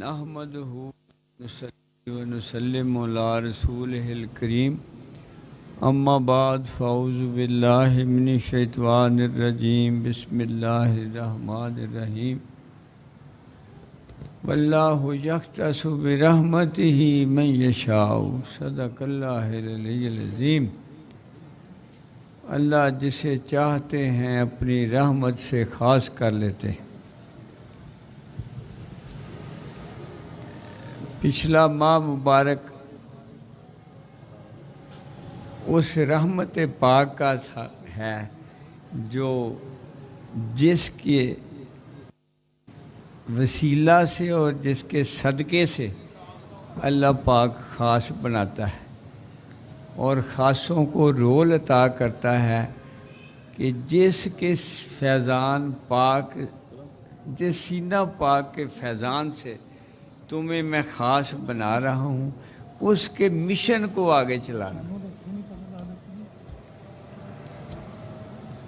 نحمدہ نصلی و نسلم علی رسولہ الکریم اما بعد فاعوذ باللہ من الشیطان الرجیم بسم اللہ الرحمن الرحیم واللہ یختص برحمتہ من یشاء صدق اللہ العلی العظیم۔ اللہ جسے چاہتے ہیں اپنی رحمت سے خاص کر لیتے ہیں۔ پچھلا ماہ مبارک اس رحمت پاک کا ہے جو جس کے وسیلہ سے اور جس کے صدقے سے اللہ پاک خاص بناتا ہے اور خاصوں کو رول عطا کرتا ہے کہ جس کے فیضان پاک، جس سینہ پاک کے فیضان سے تمہیں میں خاص بنا رہا ہوں، اس کے مشن کو آگے چلانا۔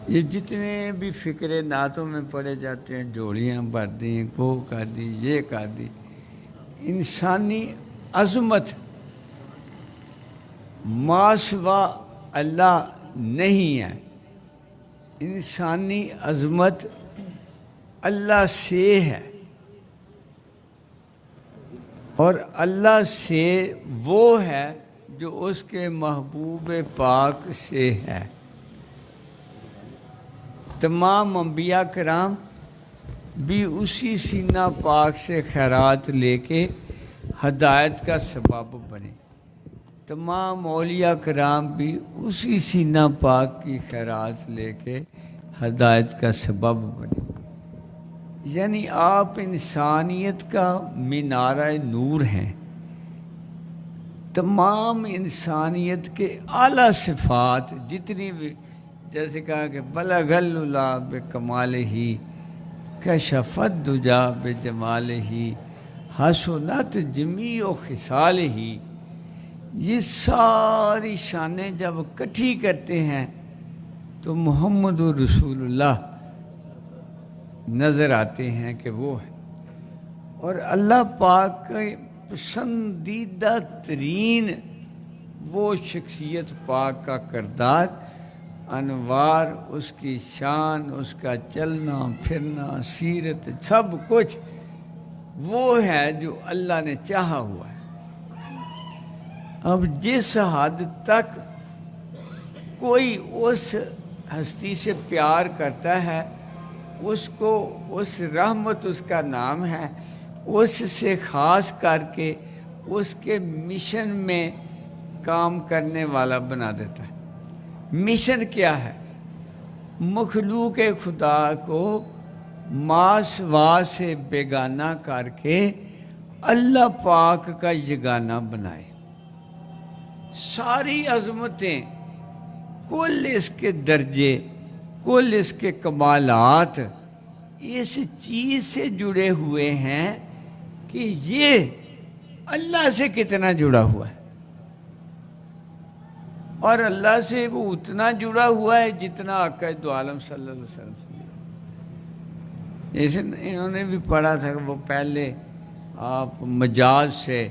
یہ جتنے بھی فکرے نعتوں میں پڑھے جاتے ہیں، جوڑیاں بھر دیں، وہ کر دی، یہ کر دی، انسانی عظمت ما سوا اللہ نہیں ہے۔ انسانی عظمت اللہ سے ہے، اور اللہ سے وہ ہے جو اس کے محبوب پاک سے ہے۔ تمام انبیاء کرام بھی اسی سینہ پاک سے خیرات لے کے ہدایت کا سبب بنے، تمام اولیاء کرام بھی اسی سینہ پاک کی خیرات لے کے ہدایت کا سبب بنے۔ یعنی آپ انسانیت کا مینارہ نور ہیں۔ تمام انسانیت کے اعلیٰ صفات جتنی بھی، جیسے کہا کہ بلغ العلا بکمالہ کشف الدجی بجمالہ حسنت جمیع خصالہ، یہ ساری شانیں جب اکٹھی کرتے ہیں تو محمد رسول اللہ نظر آتے ہیں کہ وہ ہے۔ اور اللہ پاک کا پسندیدہ ترین وہ شخصیت پاک کا کردار، انوار، اس کی شان، اس کا چلنا پھرنا، سیرت، سب کچھ وہ ہے جو اللہ نے چاہا ہوا ہے۔ اب جس حد تک کوئی اس ہستی سے پیار کرتا ہے، اس کو اس رحمت، اس کا نام ہے، اس سے خاص کر کے اس کے مشن میں کام کرنے والا بنا دیتا ہے۔ مشن کیا ہے؟ مخلوق خدا کو ما سوا سے بیگانہ کر کے اللہ پاک کا یگانہ بنائے۔ ساری عظمتیں، کل اس کے درجے، کل اس کے کمالات اس چیز سے جڑے ہوئے ہیں کہ یہ اللہ سے کتنا جڑا ہوا ہے، اور اللہ سے وہ اتنا جڑا ہوا ہے جتنا آقا دو عالم صلی اللہ علیہ وسلم سے جڑا۔ جیسے انہوں نے بھی پڑھا تھا کہ وہ پہلے آپ مجاز سے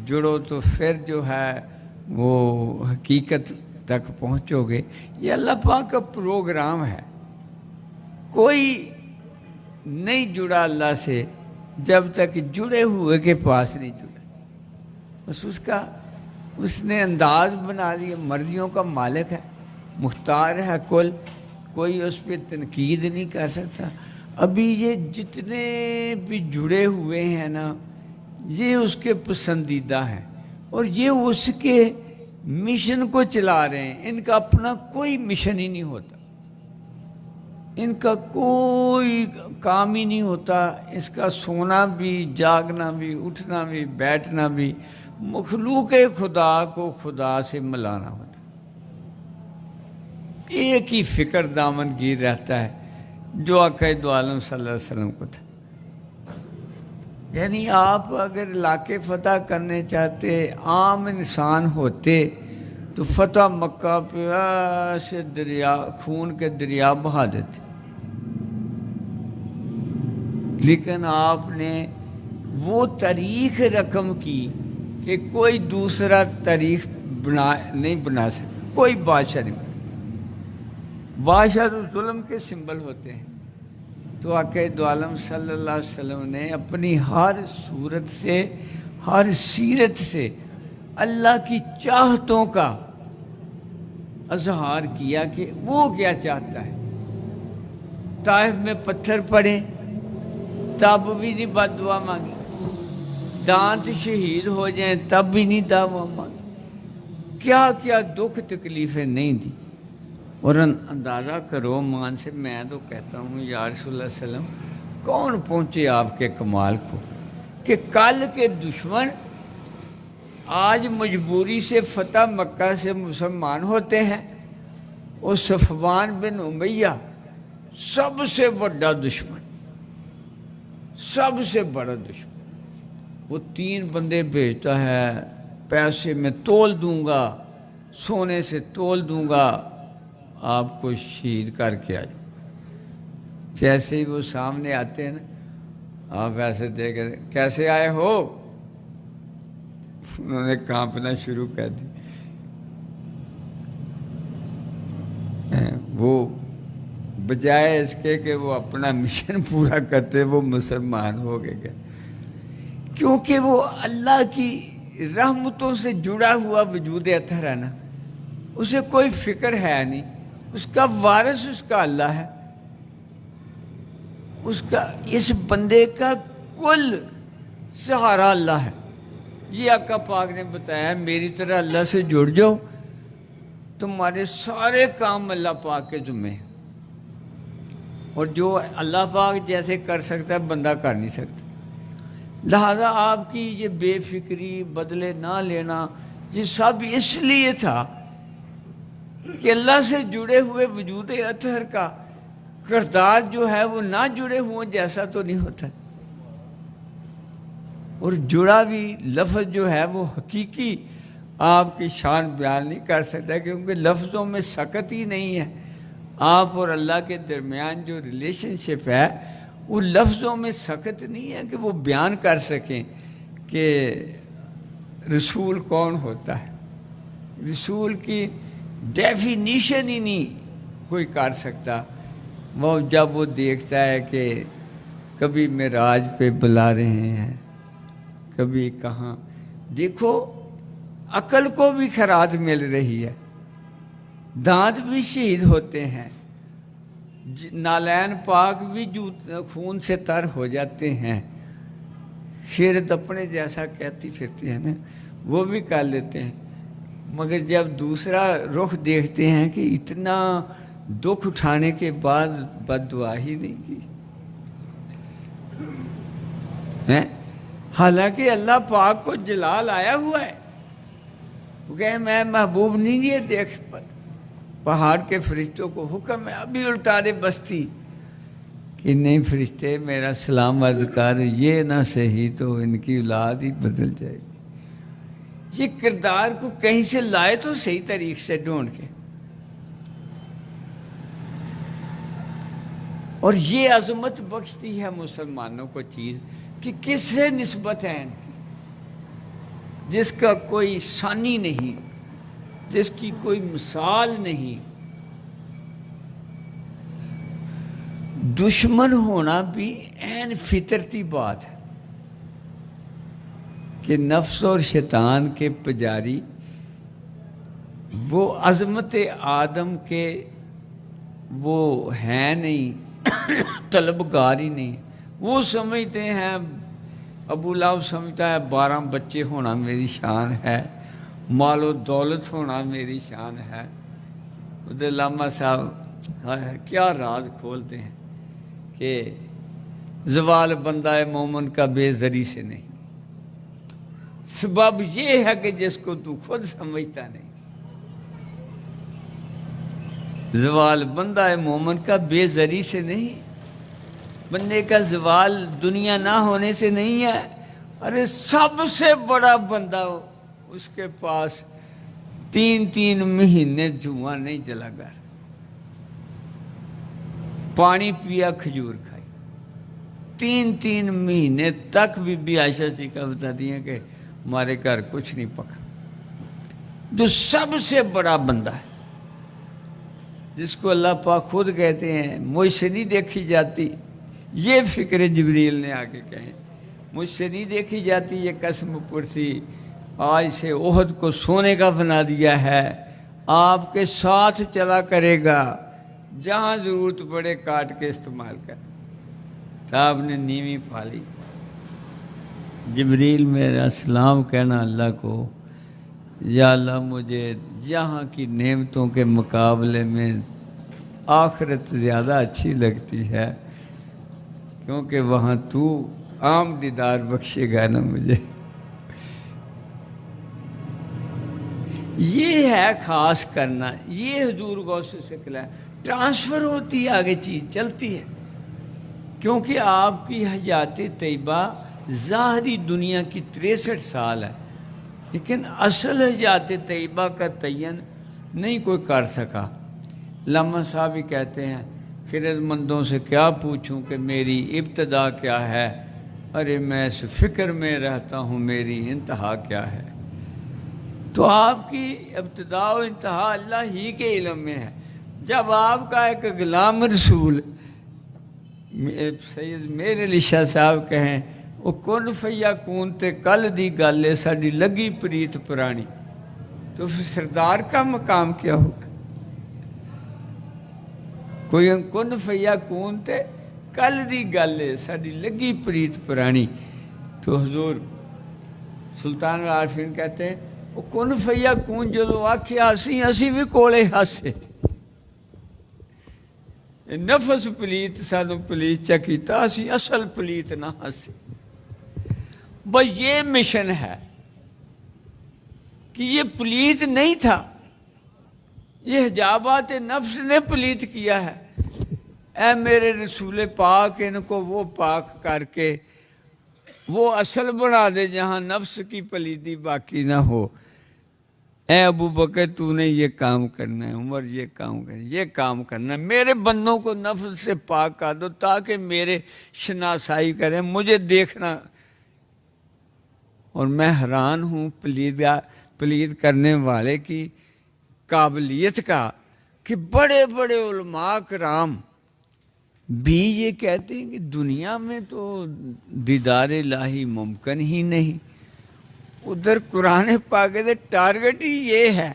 جڑو تو پھر جو ہے وہ حقیقت تک پہنچو گے۔ یہ اللہ پاک کا پروگرام ہے۔ کوئی نہیں جڑا اللہ سے جب تک جڑے ہوئے کے پاس نہیں جڑا، بس اس نے انداز بنا دیا، مرضیوں کا مالک ہے، مختار ہے کل، کوئی اس پہ تنقید نہیں کر سکتا۔ ابھی یہ جتنے بھی جڑے ہوئے ہیں نا، یہ اس کے پسندیدہ ہیں، اور یہ اس کے مشن کو چلا رہے ہیں۔ ان کا اپنا کوئی مشن ہی نہیں ہوتا، ان کا کوئی کام ہی نہیں ہوتا۔ اس کا سونا بھی، جاگنا بھی، اٹھنا بھی، بیٹھنا بھی مخلوق خدا کو خدا سے ملانا ہوتا۔ ایک ہی فکر دامن گیر رہتا ہے جو آقا دو عالم صلی اللہ علیہ وسلم کو تھا۔ یعنی آپ اگر علاقے فتح کرنے چاہتے، عام انسان ہوتے تو فتح مکہ پہ ایسے دریا، خون کے دریا بہا دیتے، لیکن آپ نے وہ تاریخ رقم کی کہ کوئی دوسرا تاریخ نہیں بنا سکتا، کوئی بادشاہ نہیں بنا۔ بادشاہ تو ظلم کے سمبل ہوتے ہیں، تو آقا دو عالم صلی اللہ علیہ وسلم نے اپنی ہر صورت سے، ہر سیرت سے اللہ کی چاہتوں کا اظہار کیا کہ وہ کیا چاہتا ہے۔ طائف میں پتھر پڑے تب بھی نہیں بد دعا مانگی، دانت شہید ہو جائیں تب بھی نہیں دعا مانگی، کیا کیا دکھ تکلیفیں نہیں دی۔ اور اندازہ کرو مان سے، میں تو کہتا ہوں یا رسول اللہ صلی اللہ علیہ وسلم کون پہنچے آپ کے کمال کو، کہ کل کے دشمن آج مجبوری سے فتح مکہ سے مسلمان ہوتے ہیں، اور صفوان بن امیہ سب سے بڑا دشمن، سب سے بڑا دشمن، وہ 3 بندے بھیجتا ہے، پیسے میں تول دوں گا، سونے سے تول دوں گا، آپ کو شہید کر کے آ جاؤ۔ جیسے ہی وہ سامنے آتے ہیں نا، آپ ایسے دیکھیں کیسے آئے ہو، انہوں نے کانپنا شروع کر دی۔ وہ بجائے اس کے کہ وہ اپنا مشن پورا کرتے، وہ مسلمان ہو گئے، کیونکہ وہ اللہ کی رحمتوں سے جڑا ہوا وجود اطہر ہے نا، اسے کوئی فکر ہے نہیں، اس کا وارث اس کا اللہ ہے، اس کا، اس بندے کا کل سہارا اللہ ہے۔ یہ آقا پاک نے بتایا میری طرح اللہ سے جڑ جاؤ، تمہارے سارے کام اللہ پاک کے ذمہ ہیں، اور جو اللہ پاک جیسے کر سکتا ہے بندہ کر نہیں سکتا۔ لہذا آپ کی یہ بے فکری، بدلے نہ لینا، یہ سب اس لیے تھا کہ اللہ سے جڑے ہوئے وجود اطہر کا کردار جو ہے وہ نہ جڑے ہوئے جیسا تو نہیں ہوتا، اور جڑا بھی لفظ جو ہے وہ حقیقی آپ کی شان بیان نہیں کر سکتا، کیونکہ لفظوں میں سکت ہی نہیں ہے۔ آپ اور اللہ کے درمیان جو ریلیشن شپ ہے وہ لفظوں میں سکت نہیں ہے کہ وہ بیان کر سکیں کہ رسول کون ہوتا ہے۔ رسول کی ڈیفینیشن ہی نہیں کوئی کر سکتا۔ وہ جب وہ دیکھتا ہے کہ کبھی معراج پہ بلا رہے ہیں، کبھی کہاں، دیکھو عقل کو بھی خراج مل رہی ہے، دانت بھی شہید ہوتے ہیں، نالین پاک بھی خون سے تر ہو جاتے ہیں، خیرت اپنے جیسا کہتی پھرتی ہے نا، وہ بھی کر لیتے ہیں، مگر جب دوسرا رخ دیکھتے ہیں کہ اتنا دکھ اٹھانے کے بعد بد دعا ہی نہیں کی، حالانکہ اللہ پاک کو جلال آیا ہوا ہے، وہ کہے میں محبوب نہیں، یہ دیکھ پہاڑ کے فرشتوں کو حکم ہے ابھی الٹا دے بستی، کہ نہیں فرشتے میرا سلام عرض کر، یہ نہ صحیح تو ان کی اولاد ہی بدل جائے گی۔ یہ کردار کو کہیں سے لائے تو صحیح طریق سے ڈھونڈ کے، اور یہ عظمت بخشتی ہے مسلمانوں کو چیز کہ کس سے نسبت ہے ان کی، جس کا کوئی ثانی نہیں، جس کی کوئی مثال نہیں۔ دشمن ہونا بھی عین فطرتی بات ہے کہ نفس اور شیطان کے پجاری وہ عظمت آدم کے وہ ہیں نہیں، طلبگار ہی نہیں، وہ سمجھتے ہیں، ابو لہب سمجھتا ہے 12 بچے ہونا میری شان ہے، مال و دولت ہونا میری شان ہے۔ ادھر علامہ صاحب کیا راز کھولتے ہیں کہ زوال بندہ مومن کا بے زری سے نہیں، سبب یہ ہے کہ جس کو تو خود سمجھتا نہیں۔ زوال بندہ مومن کا بے زری سے نہیں، بندے کا زوال دنیا نہ ہونے سے نہیں ہے، ارے سب سے بڑا بندہ اس کے پاس 3 مہینے دھواں نہیں جلا گھر، پانی پیا کھجور کھائی، 3 مہینے تک بی عائشہ صدیقہ بتاتی ہیں کہ ہمارے گھر کچھ نہیں پکا. جو سب سے بڑا بندہ ہے، جس کو اللہ پاک خود کہتے ہیں مجھ سے نہیں دیکھی جاتی، یہ فکر جبریل نے آ کے کہیں مجھ سے نہیں دیکھی جاتی یہ قسم پرسی، آج سے احد کو سونے کا بنا دیا ہے، آپ کے ساتھ چلا کرے گا، جہاں ضرورت پڑے کاٹ کے استعمال کر. تو آپ نے نیوی پالی. جبریل میرا السلام کہنا اللہ کو، یا اللہ مجھے یہاں کی نعمتوں کے مقابلے میں آخرت زیادہ اچھی لگتی ہے، کیونکہ وہاں تو عام دیدار بخشے گا نا مجھے. یہ ہے خاص کرنا، یہ حضور غوث ثقلین ہے. ٹرانسفر ہوتی ہے، آگے چیز چلتی ہے، کیونکہ آپ کی حیات طیبہ ظاہری دنیا کی 63 سال ہے، لیکن اصل حیات طیبہ کا تعین نہیں کوئی کر سکا. علامہ صاحب ہی کہتے ہیں خرد مندوں سے کیا پوچھوں کہ میری ابتدا کیا ہے، ارے میں اس فکر میں رہتا ہوں میری انتہا کیا ہے. تو آپ کی ابتدا و انتہا اللہ ہی کے علم میں ہے. جب آپ کا ایک غلام رسول سید میرے علی شاہ صاحب کہیں وہ کن فیکون تے کل دی گل ہے ساڈی لگی پریت پرانی، تو پھر سردار کا مقام کیا ہوگا؟ کوئی کن فیکون تے کل دی گل ہے ساڈی لگی پریت پرانی. تو حضور سلطان العارفین کہتے ہیں وہ کن فیکون جدو آکھیا اسی بھی کولے ہاسے، نفس پلیت سانو پلیت چکیتا اسی اصل پلیت نہ ہسے. بس یہ مشن ہے کہ یہ پلیت نہیں تھا، یہ حجابات نفس نے پلیت کیا ہے. اے میرے رسول پاک ان کو وہ پاک کر کے وہ اصل بنا دے جہاں نفس کی پلیتی باقی نہ ہو. اے ابو بکر تو نے یہ کام کرنا ہے، عمر یہ کام کرنا ہے، یہ کام کرنا ہے. میرے بندوں کو نفس سے پاک کر دو تاکہ میرے شناسائی کریں، مجھے دیکھنا. اور میں حیران ہوں پلید کرنے والے کی قابلیت کا کہ بڑے بڑے علماء کرام بھی یہ کہتے ہیں کہ دنیا میں تو دیدار الہی ممکن ہی نہیں. ادھر قرآن پاک کے ٹارگٹ ہی یہ ہے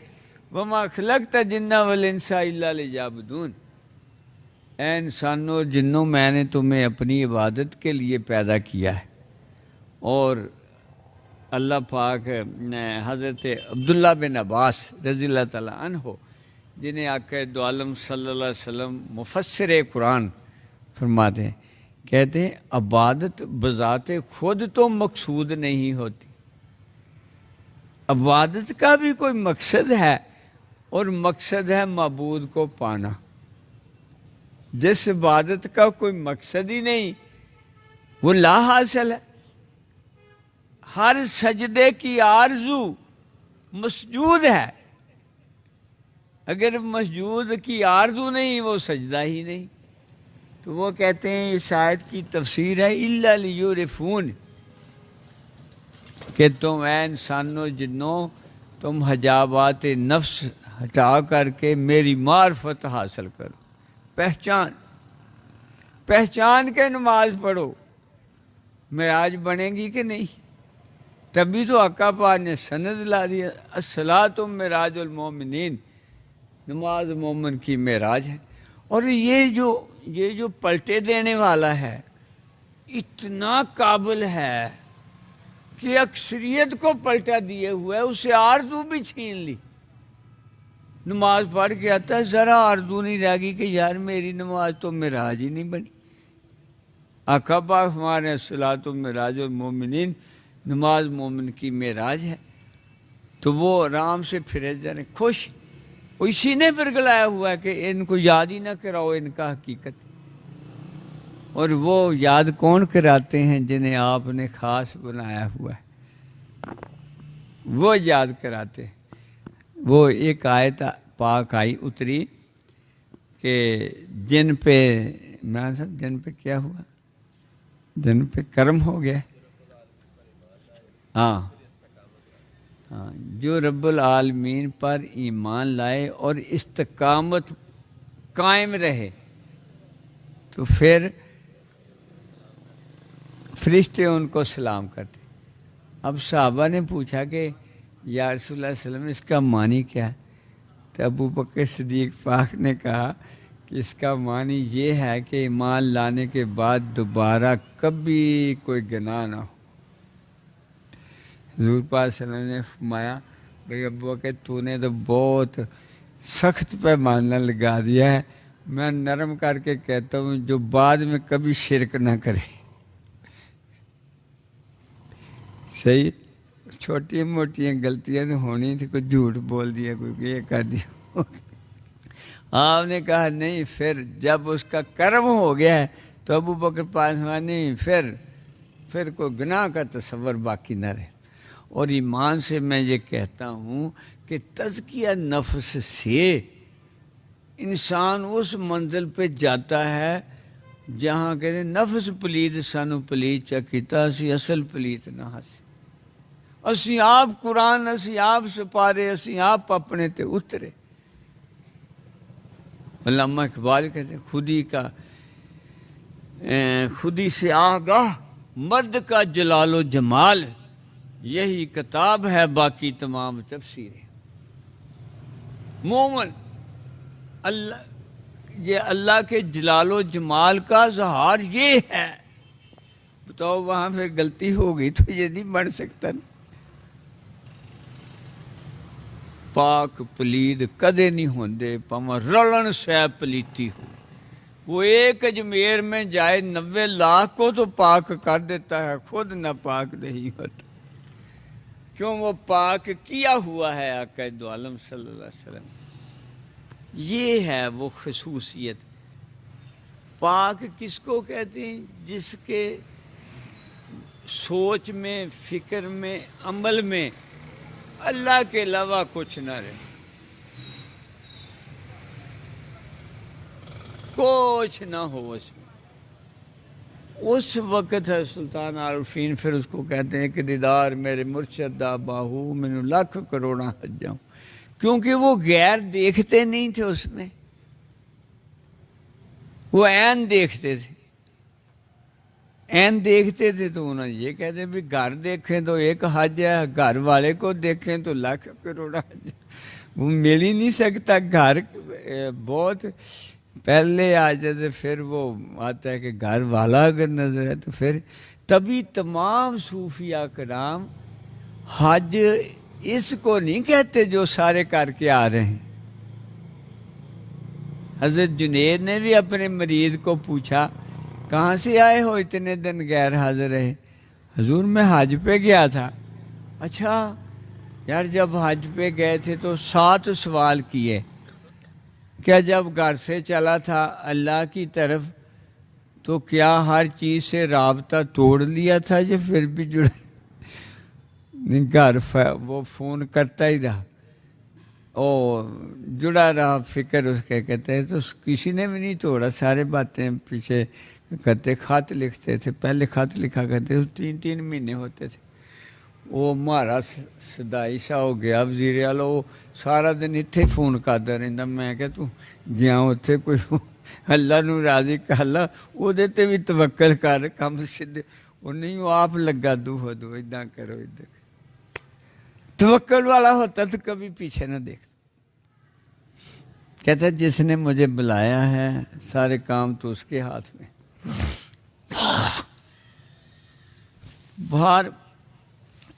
وَمَا خَلَقْتَ الْجِنَّ وَالْإِنسَ إِلَّا لِيَعْبُدُونِ. اے انسانوں جنوں میں نے تمہیں اپنی عبادت کے لیے پیدا کیا ہے. اور اللہ پاک نے حضرت عبداللہ بن عباس رضی اللہ تعالیٰ عنہ جنہیں آقا دو عالم صلی اللہ علیہ وسلم مفسر قرآن فرماتے ہیں، کہتے ہیں عبادت بذات خود تو مقصود نہیں ہوتی، عبادت کا بھی کوئی مقصد ہے، اور مقصد ہے معبود کو پانا. جس عبادت کا کوئی مقصد ہی نہیں وہ لا حاصل ہے. ہر سجدے کی آرزو مسجود ہے، اگر مسجود کی آرزو نہیں وہ سجدہ ہی نہیں. تو وہ کہتے ہیں اس آیت کی تفسیر ہے اِلَّا لِيُعْرِفُونِ، کہ تم اے انسانوں جنوں تم حجابات نفس ہٹا کر کے میری معرفت حاصل کرو، پہچان کے نماز پڑھو. معراج بنے گی کہ نہیں؟ تبھی تو آقا پاک نے سند لا دیا الصلاۃ معراج المومنین، نماز مومن کی معراج ہے. اور یہ جو پلٹے دینے والا ہے اتنا قابل ہے کہ اکثریت کو پلٹا دیے ہوئے اسے آرزو بھی چھین لی. نماز پڑھ کے آتا ہے ذرا آرزو نہیں رہ گئی کہ یار میری نماز تو معراج ہی نہیں بنی. آقا پاک ہمارے الصلاۃ معراج المومنین، نماز مومن کی معراج ہے. تو وہ آرام سے پھرے جا رہے خوش، اسی نے پھر گلایا ہوا ہے کہ ان کو یاد ہی نہ کراؤ ان کا حقیقت. اور وہ یاد کون کراتے ہیں؟ جنہیں آپ نے خاص بنایا ہوا ہے، وہ یاد کراتے ہیں. وہ ایک آیت پاک آئی اتری کہ جن پہ عمران صاحب جن پہ کیا ہوا دن پہ کرم ہو گیا. ہاں ہاں، جو رب العالمین پر ایمان لائے اور استقامت قائم رہے تو پھر فرشتے ان کو سلام کرتے. اب صحابہ نے پوچھا کہ یا رسول اللہ صلی اللہ علیہ وسلم اس کا معنی کیا ہے؟ تو ابو بکر صدیق پاک نے کہا کہ اس کا معنی یہ ہے کہ ایمان لانے کے بعد دوبارہ کبھی کوئی گناہ نہ ہو. حضور پاک صلی اللہ علیہ وسلم نے فرمایا بھئی ابو بکر تو نے تو بہت سخت پیمانہ لگا دیا ہے، میں نرم کر کے کہتا ہوں جو بعد میں کبھی شرک نہ کرے. صحیح، چھوٹی موٹی غلطیاں تو ہونی تھی، کوئی جھوٹ بول دیا، کوئی یہ کر دیا. آپ نے کہا نہیں، پھر جب اس کا کرم ہو گیا ہے تو ابو بکر پاس نہیں، پھر کوئی گناہ کا تصور باقی نہ رہے. اور ایمان سے میں یہ کہتا ہوں کہ تزکیہ نفس سے انسان اس منزل پہ جاتا ہے جہاں کہتے ہیں نفس پلید سانو پلید چکیتا اسی اصل پلید نہ ہسی. اسی آپ قرآن اسی آپ سپارے اسی آپ اپنے تے اترے. علامہ اقبال کہتے ہیں خودی سے آگاہ مرد کا جلال و جمال، یہی کتاب ہے باقی تمام تفسیریں. مومن اللہ کے جلال و جمال کا اظہار یہ ہے. بتاؤ وہاں پھر غلطی ہو گئی تو یہ نہیں بن سکتا. پاک پلید کدے نہیں ہوندے پاواں رلن سہ پلیتی ہو. وہ ایک اجمیر میں جائے 90 لاکھ کو تو پاک کر دیتا ہے، خود نہ پاک نہیں ہوتا. کیوں؟ وہ پاک کیا ہوا ہے آقا دو عالم صلی اللہ علیہ وسلم. یہ ہے وہ خصوصیت. پاک کس کو کہتے ہیں؟ جس کے سوچ میں، فکر میں، عمل میں اللہ کے علاوہ کچھ نہ رہے، کچھ نہ ہو اس میں. اس وقت ہے سلطان عارفین پھر اس کو کہتے ہیں کہ دیدار میرے مرشد دا باہو میں لاکھ کروڑاں حج جاؤں. کیونکہ وہ غیر دیکھتے نہیں تھے، اس میں وہ عین دیکھتے تھے. عین دیکھتے تھے تو انہوں نے یہ کہتے بھی گھر دیکھیں تو ایک حج ہے، گھر والے کو دیکھیں تو لاکھ کروڑ حج. وہ مل ہی نہیں سکتا. گھر بہت پہلے آ جاتے، پھر وہ آتا ہے کہ گھر والا اگر نظر ہے تو پھر تبھی تمام صوفیاء کرام حج اس کو نہیں کہتے جو سارے کر کے آ رہے ہیں. حضرت جنید نے بھی اپنے مریض کو پوچھا کہاں سے آئے ہو اتنے دن غیر حاضر رہے؟ حضور میں حج پہ گیا تھا. اچھا یار، جب حج پہ گئے تھے تو 7 سوال کیے. کیا جب گھر سے چلا تھا اللہ کی طرف تو کیا ہر چیز سے رابطہ توڑ لیا تھا یا پھر بھی جڑا؟ نہیں، گھر وہ فون کرتا ہی رہا، جڑا رہا. فکر اس کے کہتے ہیں تو کسی نے بھی نہیں توڑا. سارے باتیں پیچھے کرتے. خط لکھتے تھے، پہلے خط لکھا کرتے تھے، 3 مہینے ہوتے تھے. وہ ہمارا سدائی سا ہو گیا وزیر اعلیٰ، وہ سارا دن اتنے فون کرتا رہتا. میں کہ تو گیا اتنے کوئی اللہ نو راضی کر لا، وہ بھی توکل کر، کم سیدھے. وہ نہیں، وہ آپ لگا دو اداں کرو ادھر. توکل والا ہوتا تو کبھی پیچھے نہ دیکھتا. کہتا جس نے مجھے بلایا ہے سارے کام تو اس کے ہاتھ میں. باہر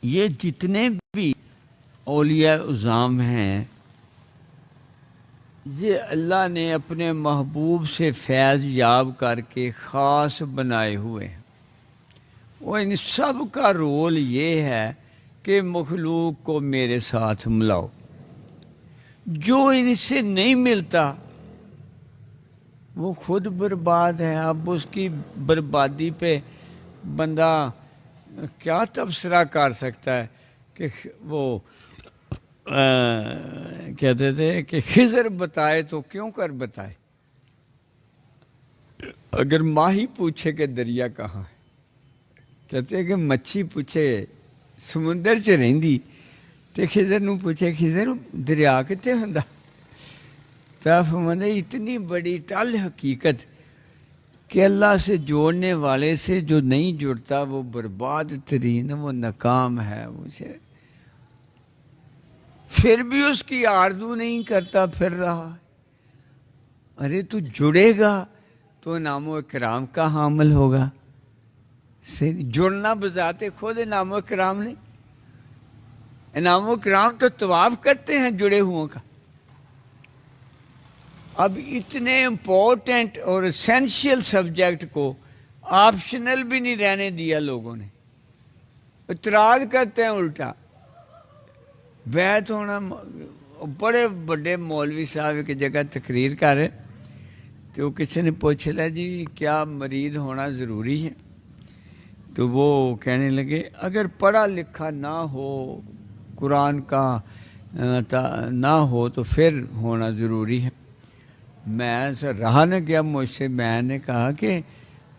یہ جتنے بھی اولیاء عظام ہیں یہ اللہ نے اپنے محبوب سے فیض یاب کر کے خاص بنائے ہوئے ہیں. وہ ان سب کا رول یہ ہے کہ مخلوق کو میرے ساتھ ملاؤ. جو ان سے نہیں ملتا وہ خود برباد ہے. اب اس کی بربادی پہ بندہ کیا تبصرہ کر سکتا ہے کہ وہ کہتے تھے کہ خضر بتائے تو کیوں کر بتائے. اگر ماہی پوچھے کہ دریا کہاں ہے کہتے کہ مچھی پوچھے سمندر چ رہندی تے خضر نو پوچھے خضر دریا کتے ہوندا تا فرماتے اتنی بڑی ٹل حقیقت کہ اللہ سے جوڑنے والے سے جو نہیں جڑتا وہ برباد ترین، وہ ناکام ہے، مجھے پھر بھی اس کی آرزو نہیں کرتا پھر رہا۔ ارے تو جڑے گا تو انعام و اکرام کا حامل ہوگا۔ جڑنا بذات خود انعام و اکرام نہیں، انعام و اکرام تو طواف کرتے ہیں جڑے ہوں کا۔ اب اتنے امپورٹنٹ اور اسینشیل سبجیکٹ کو آپشنل بھی نہیں رہنے دیا لوگوں نے، اعتراض کرتے ہیں الٹا۔ بیعت ہونا، بڑے بڑے مولوی صاحب ایک جگہ تقریر کر رہے تو کسی نے پوچھ لیا جی کیا مرید ہونا ضروری ہے؟ تو وہ کہنے لگے اگر پڑھا لکھا نہ ہو، قرآن کا نہ ہو تو پھر ہونا ضروری ہے۔ میں رہا نہ گیا مجھ سے، میں نے کہا کہ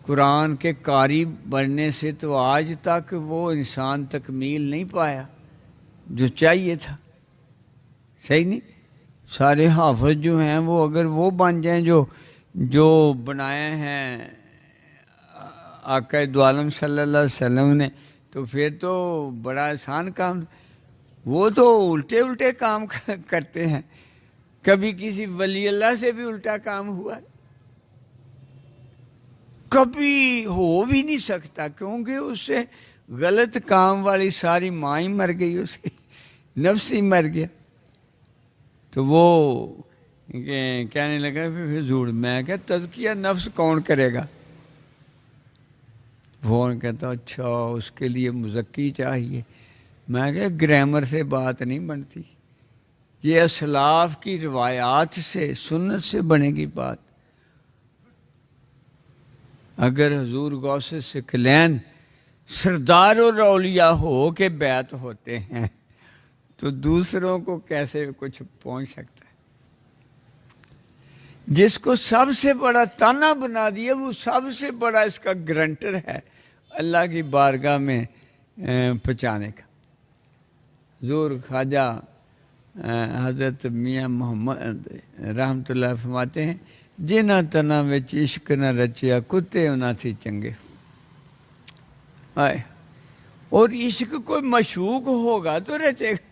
قرآن کے قاری بننے سے تو آج تک وہ انسان تکمیل نہیں پایا جو چاہیے تھا، صحیح نہیں؟ سارے حافظ جو ہیں وہ اگر وہ بن جائیں جو بنائے ہیں آقا دو عالم صلی اللہ علیہ وسلم نے، تو پھر تو بڑا آسان کام۔ وہ تو الٹے کام کرتے ہیں، کبھی کسی ولی اللہ سے بھی الٹا کام ہوا، کبھی ہو بھی نہیں سکتا، کیونکہ اس سے غلط کام والی ساری ماں ہی مر گئی، اس کی نفس ہی مر گیا۔ تو وہ کہنے لگا پھر ضرور، میں کہ تزکیہ نفس کون کرے گا؟ وہ کہتا اچھا اس کے لیے مزکی چاہیے۔ میں کہ گرامر سے بات نہیں بنتی، یہ اسلاف کی روایات سے، سنت سے بنے گی بات۔ اگر حضور غوث ثقلین سردار الاولیاء ہو کے بیعت ہوتے ہیں تو دوسروں کو کیسے کچھ پہنچ سکتا ہے؟ جس کو سب سے بڑا تانا بنا دیا وہ سب سے بڑا اس کا گرنٹر ہے اللہ کی بارگاہ میں پہنچانے کا۔ حضور خواجہ حضرت میاں محمد رحمۃ اللہ فرماتے ہیں جنہ تنا وچ عشق نہ رچیا کتے انہاں تھی چنگے۔ آئے اور عشق کوئی مشوق ہوگا تو رچے گا،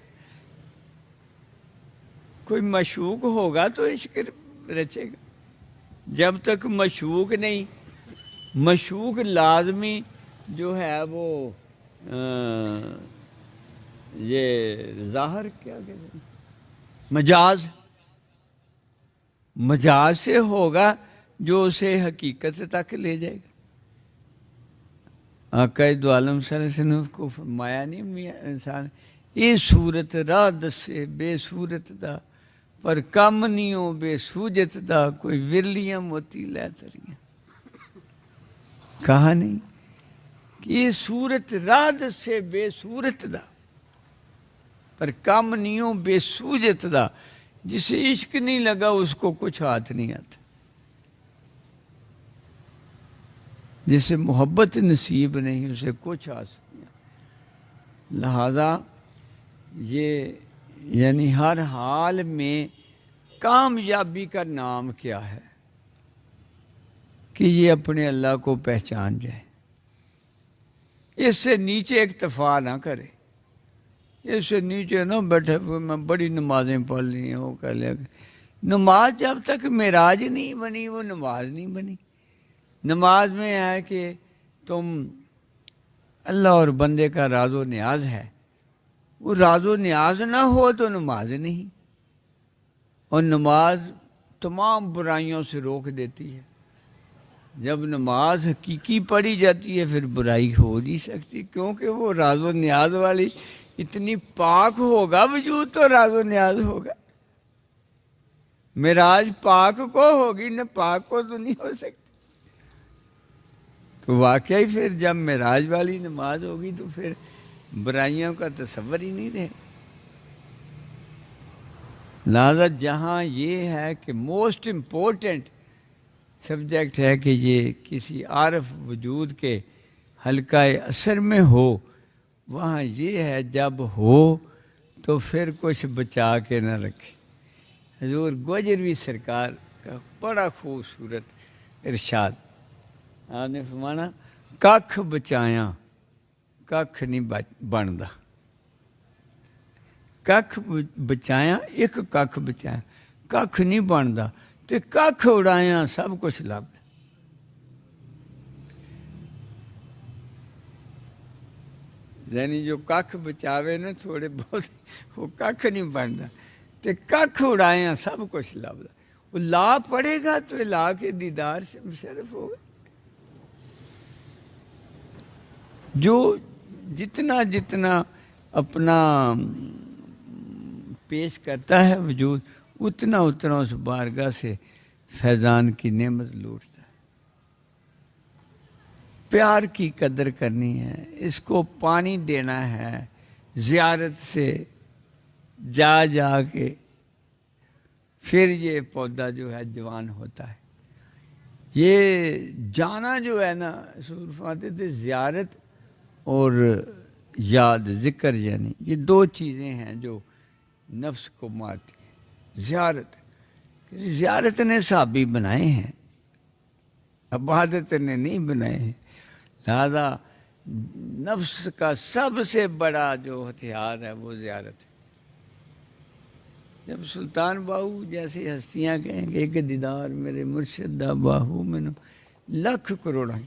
کوئی مشوق ہوگا تو عشق رچے گا۔ جب تک مشوق نہیں، مشوق لازمی جو ہے وہ یہ ظاہر کیا کہتے ہیں مجاز سے ہوگا جو اسے حقیقت تک لے جائے گا۔ آقا دو عالم صلی اللہ علیہ وسلم کو فرمایا نہیں میاں انسان یہ صورت راہ دسے بے صورت دا پر کم نہیں ہو بے سوجت دا کوئی ورلیاں موتی لے تریاں۔ کہا نہیں کہ یہ صورت راہ دسے بے صورت دا پر کم نہیں ہو بے سوجت دا، جسے عشق نہیں لگا اس کو کچھ ہاتھ نہیں آتا، جسے محبت نصیب نہیں اسے کچھ ہاتھ نہیں آتا۔ لہذا یہ یعنی ہر حال میں کامیابی کا نام کیا ہے کہ یہ اپنے اللہ کو پہچان جائے، اس سے نیچے اکتفا نہ کرے، اس سے نیچے نہ بیٹھے میں بڑی نمازیں پڑھ لی ہیں وہ کہہ لیا۔ نماز جب تک معراج نہیں بنی وہ نماز نہیں بنی۔ نماز میں ہے کہ تم اللہ اور بندے کا راز و نیاز ہے، وہ راز و نیاز نہ ہو تو نماز نہیں، اور نماز تمام برائیوں سے روک دیتی ہے۔ جب نماز حقیقی پڑھی جاتی ہے پھر برائی ہو نہیں سکتی، کیونکہ وہ راز و نیاز والی اتنی پاک ہوگا وجود تو راز و نیاز ہوگا۔ معراج پاک کو ہوگی نہ پاک کو تو نہیں ہو سکتی۔ تو واقعی پھر جب معراج والی نماز ہوگی تو پھر برائیوں کا تصور ہی نہیں رہے۔ لہذا جہاں یہ ہے کہ موسٹ امپورٹنٹ سبجیکٹ ہے کہ یہ کسی عارف وجود کے حلقہ اثر میں ہو، وہاں یہ ہے جب ہو تو پھر کچھ بچا کے نہ رکھے۔ حضور گوجروی سرکار کا بڑا خوبصورت ارشاد، آپ نے فرمانا ککھ بچایا ککھ نہیں بنتا، ککھ بچایا ایک ککھ بچایا ککھ نہیں بنتا، تے ککھ اڑایا سب کچھ لبدا۔ یعنی جو ککھ بچاوے نا تھوڑے بہت، وہ ککھ نہیں بنتا، تے ککھ اڑایا سب کچھ لبدا۔ وہ لا پڑے گا تو لا کے دیدار سے مشرف ہوگا۔ جو جتنا جتنا اپنا پیش کرتا ہے وجود، اتنا اتنا اس بارگاہ سے فیضان کی نعمت لوٹتا ہے۔ پیار کی قدر کرنی ہے، اس کو پانی دینا ہے، زیارت سے جا جا کے پھر یہ پودا جو ہے جوان ہوتا ہے۔ یہ جانا جو ہے نا، رسول فرماتے تھے زیارت اور یاد ذکر، یعنی یہ دو چیزیں ہیں جو نفس کو مارتی ہیں۔ زیارت نے صحابی بنائے ہیں، عبادت نے نہیں بنائے ہیں، لہذا نفس کا سب سے بڑا جو ہتھیار ہے وہ زیارت ہے۔ جب سلطان باہو جیسی ہستیاں کہیں گے کہ دیدار میرے مرشد دا باہو میں لاکھ کروڑاں،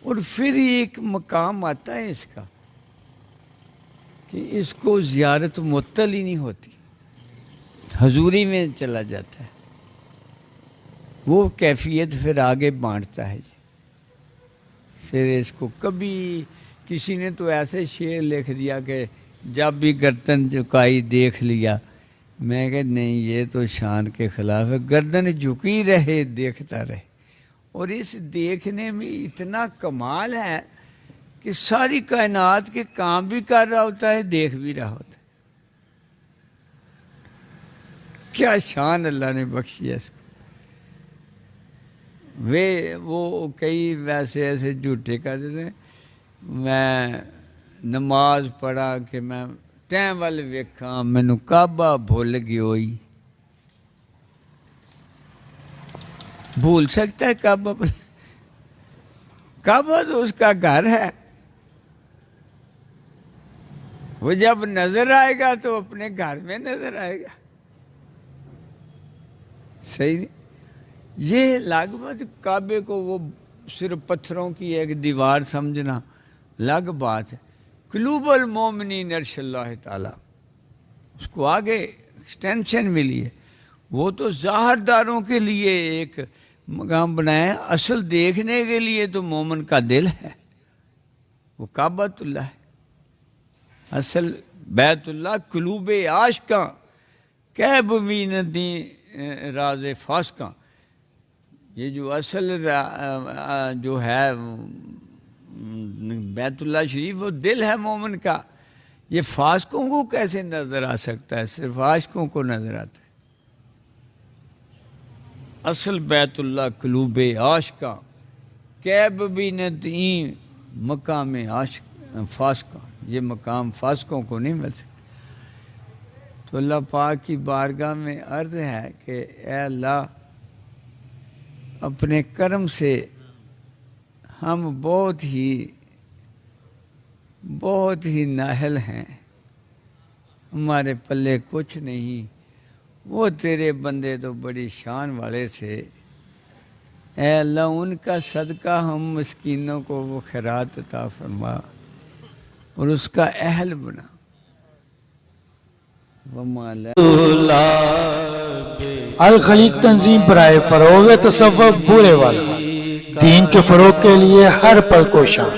اور پھر ایک مقام آتا ہے اس کا کہ اس کو زیارت معطل ہی نہیں ہوتی، حضوری میں چلا جاتا ہے، وہ کیفیت پھر آگے بانٹتا ہے۔ پھر اس کو کبھی کسی نے تو ایسے شعر لکھ دیا کہ جب بھی گردن جھکائی دیکھ لیا، میں کہ نہیں یہ تو شان کے خلاف ہے، گردن جھکی رہے دیکھتا رہے۔ اور اس دیکھنے میں اتنا کمال ہے کہ ساری کائنات کے کام بھی کر رہا ہوتا ہے، دیکھ بھی رہا ہوتا ہے۔ کیا شان اللہ نے بخشی ہے اس کو۔ وہ کئی ویسے ایسے جھوٹے کر دیتے ہیں، میں نماز پڑھا کہ میں ٹائم وال ویکھاں، مینوں کعبہ بھول گئی ہوئی۔ بھول سکتا ہے کعبہ؟ کعبہ تو اس کا گھر ہے، وہ جب نظر آئے گا تو اپنے گھر میں نظر آئے گا۔ صحیح نہیں؟ یہ لگ بات کعبے کو وہ صرف پتھروں کی ایک دیوار سمجھنا الگ بات ہے۔ قلوب المومنین ارش اللہ تعالیٰ، اس کو آگے ایکسٹینشن ملی ہے، وہ تو ظاہر داروں کے لیے ایک مقام بنایا ہے، اصل دیکھنے کے لیے تو مومن کا دل ہے، وہ کعبۃ اللہ ہے، اصل بیت اللہ قلوب عاشقاں کہب وینتی راز فاسقاں۔ یہ جو اصل جو ہے بیت اللہ شریف، وہ دل ہے مومن کا، یہ فاسقوں کو کیسے نظر آ سکتا ہے؟ صرف عاشقوں کو نظر آتا ہے۔ اصل بیت اللہ قلوب عاشقاں کیب بینتی مقام عاشق فاسقاں، یہ مقام فاسقوں کو نہیں مل سکتا۔ تو اللہ پاک کی بارگاہ میں عرض ہے کہ اے اللہ، اپنے کرم سے ہم بہت ہی نااہل ہیں، ہمارے پلے کچھ نہیں، وہ تیرے بندے تو بڑی شان والے تھے، اے اللہ ان کا صدقہ ہم مسکینوں کو وہ خیرات عطا فرما اور اس کا اہل بنا۔ الخلیق تنظیم برائے فروغ تصوف بورے والا، دین کے فروغ کے لیے ہر پل کوشاں۔